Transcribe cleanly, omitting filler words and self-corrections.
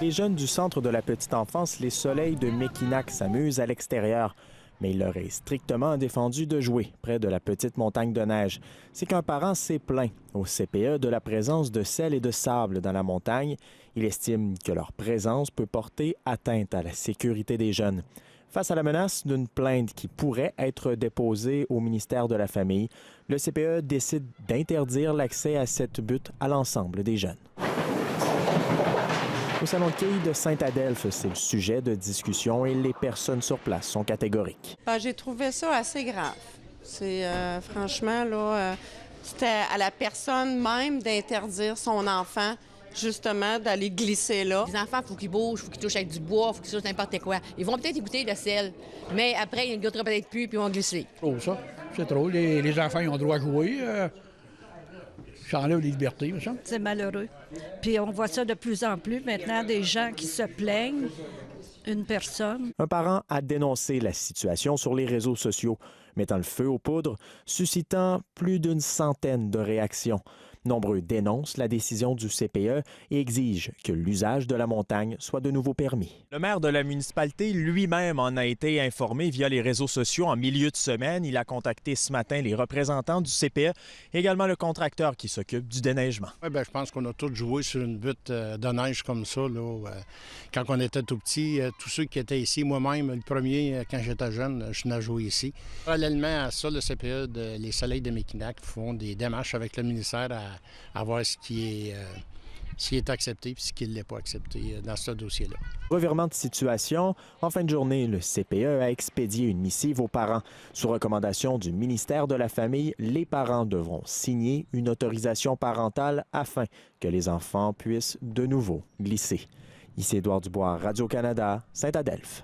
Les jeunes du centre de la petite enfance Les Soleils de Mekinac s'amusent à l'extérieur. Mais il leur est strictement défendu de jouer près de la petite montagne de neige. C'est qu'un parent s'est plaint au CPE de la présence de sel et de sable dans la montagne. Il estime que leur présence peut porter atteinte à la sécurité des jeunes. Face à la menace d'une plainte qui pourrait être déposée au ministère de la Famille, le CPE décide d'interdire l'accès à cette butte à l'ensemble des jeunes. Au salon de quilles de Sainte-Adelphe, c'est le sujet de discussion et les personnes sur place sont catégoriques. J'ai trouvé ça assez grave. C'est franchement, là, c'était à la personne même d'interdire son enfant justement d'aller glisser là. Les enfants, il faut qu'ils bougent, il faut qu'ils touchent avec du bois, il faut qu'ils touchent n'importe quoi. Ils vont peut-être écouter le sel, mais après, ils ne goûteront peut-être plus puis ils vont glisser. Oh, ça, c'est trop. Les enfants, ils ont le droit à jouer. Ça enlève les libertés, ça. C'est malheureux. Puis on voit ça de plus en plus maintenant, des gens qui se plaignent, une personne. Un parent a dénoncé la situation sur les réseaux sociaux, mettant le feu aux poudres, suscitant plus d'une centaine de réactions. Nombreux dénoncent la décision du CPE et exigent que l'usage de la montagne soit de nouveau permis. Le maire de la municipalité lui-même en a été informé via les réseaux sociaux en milieu de semaine. Il a contacté ce matin les représentants du CPE et également le contracteur qui s'occupe du déneigement. Oui, bien, je pense qu'on a tous joué sur une butte de neige comme ça, là, quand on était tout petit. Tous ceux qui étaient ici, moi-même, le premier, quand j'étais jeune, je venais jouer ici. Parallèlement à ça, le CPE de Les Soleils de Mekinac font des démarches avec le ministère à voir ce qui est accepté et ce qui ne l'est pas accepté dans ce dossier-là. Revirement de situation, en fin de journée, le CPE a expédié une missive aux parents. Sous recommandation du ministère de la Famille, les parents devront signer une autorisation parentale afin que les enfants puissent de nouveau glisser. Ici Édouard Dubois, Radio-Canada, Sainte-Adelphe.